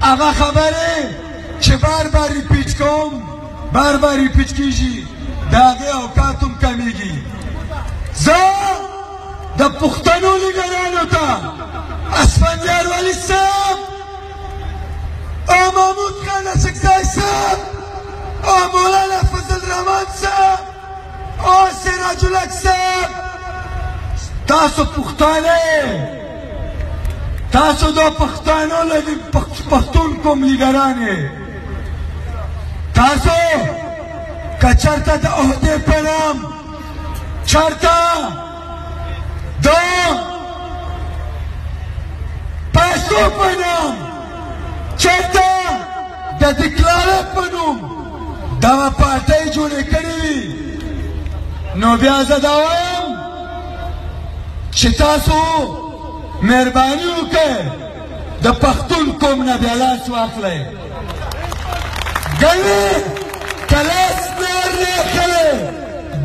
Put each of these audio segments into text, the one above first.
هغه خبرې چې بار بار ریپیټ کوم بار بار ریپیټ کیږي د هغې اوقات هم کمیږي. زه د پښتنو لیډرانو ته اسفندیار ولي صاحب او محمود خان اشکزی صاحب او مولانا فضل الرحمن صاحب او سراج الحق صاحب، تاسو پښتانه تاسو د پښتنو پښتون کوم لیډران تاسو که چېرته د عهدې په نام چېرته د پیسو په نام چېرته د ډیکلارې په نوم دغه پارټۍ جوړې کړې وي، نو بیا زه دا وایم چې تاسو مهرباني وکړئ د پښتون قوم نه بیا لاس واخلئ. ګنې که لاس نه ورنیښلی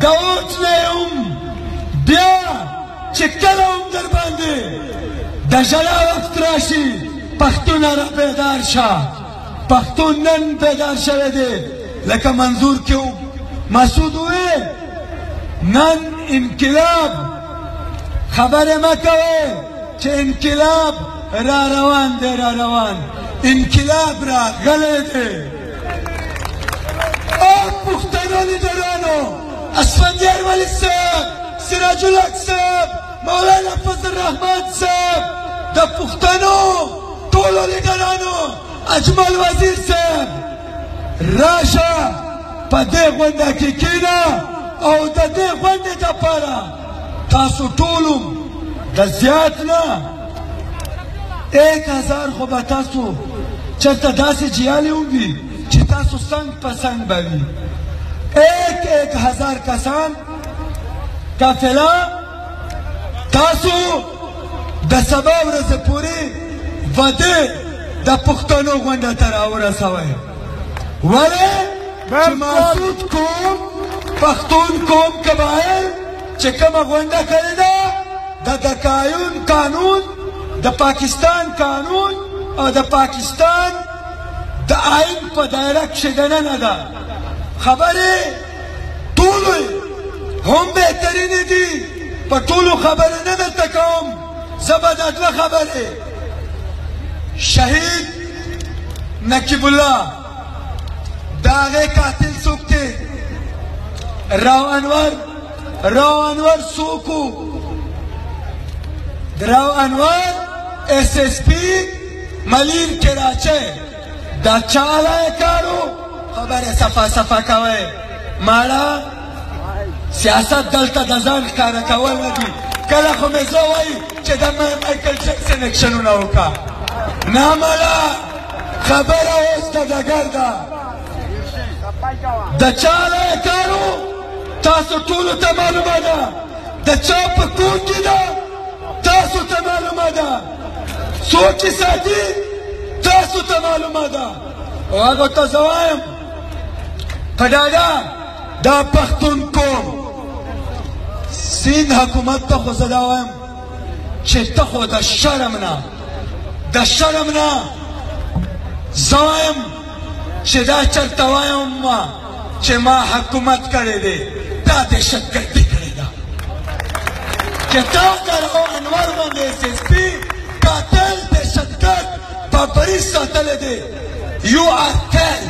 د اوټ نه یې هم بیا چې کله هم در باندې د ژړا وخت راشي پښتونه را بیدار شه. پښتون نن بیدار شوی دی لکه منظور کې مسعود وویل نن انقلاب خبرې مه کوئ چې انقلاب را روان دی را روان انقلاب راغلی دی. او پښتنو لیډرانو اسفندیار ولي صاحب، سراج الحق صاحب، مولانا فضل الرحمن صاحب، د پښتنو ټولو لیډرانو، اجمل وزیر صاحب، راشه په دې غونډه کې کښېنه او د دې غونډې دپاره تاسو ټولو د زیات نه 1000 خو به تاسو چېرته داسې جیالې وي چې تاسو څنګ په څنګ به وي 1000 کسان قافله تاسو د سبا ورځې پورې ودې د پښتنو غونډه ته راورسوئ. ولې چې مسعود قوم پښتون قوم قبایل چې کومه غونډه کړې ده د دکایون قانون د پاکستان قانون او د پاکستان د آئین په دایره کښې دننه ده. خبرې ټولو هم بهترینې دي، په ټولو خبرې نه درته کوم، زه به دا دوه خبرې شهید نقیب الله د هغې قاتل څوک دی، راو انور څوک و، راو انور SSP ملیر کراچۍ دا چا علیه کار و؟ خبرې صفا صفا کوئ. ماړه سیاست دلته د ځان ښکاره کول نه دي. کله خو مې زه وایي چې د مایکل جکسن اکشنونه وکړه، نه مړه خبره اوس د ډګر ده. د چا علیه کار و تاسو ټولو ته معلومه ده، د چا په کور کې ده تاسو ته معلومه ده، څوک یې ساتي تاسو ته معلومه ده. او هغو ته زه وایم په ډاډه دا پښتون قوم سیند حکومت ته خو زه دا وایم چې ته خو د شرم نه زه وایم چې دا چېرته وایم ما چې ما حکومت کړی دی دا دهشتګردي کړې ده چې تا د راو انور باندې SSP قاتل دهشتګرد بابري ساتلی دی. You are failed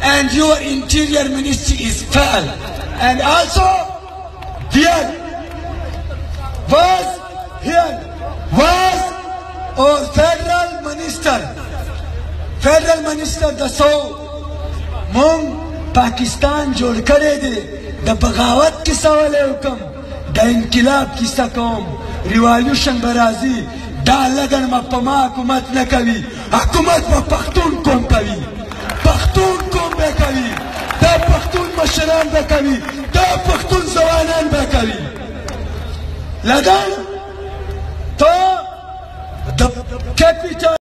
and your interior ministry is failed. And also here was our federal minister د سو مونږ پاکستان جوړ کړی دی د بغاوت کیسه ولې وکړم، د انقلاب کیسه کوم، ریوالوشن به راځي، دا لګن په ما حکومت نه کوي، حکومت په پښتون قوم کوي، پښتون قوم به کوي، دا پښتون مشران به کوي، دا پښتون ځوانان به کوي. لګن ته د کیپیټل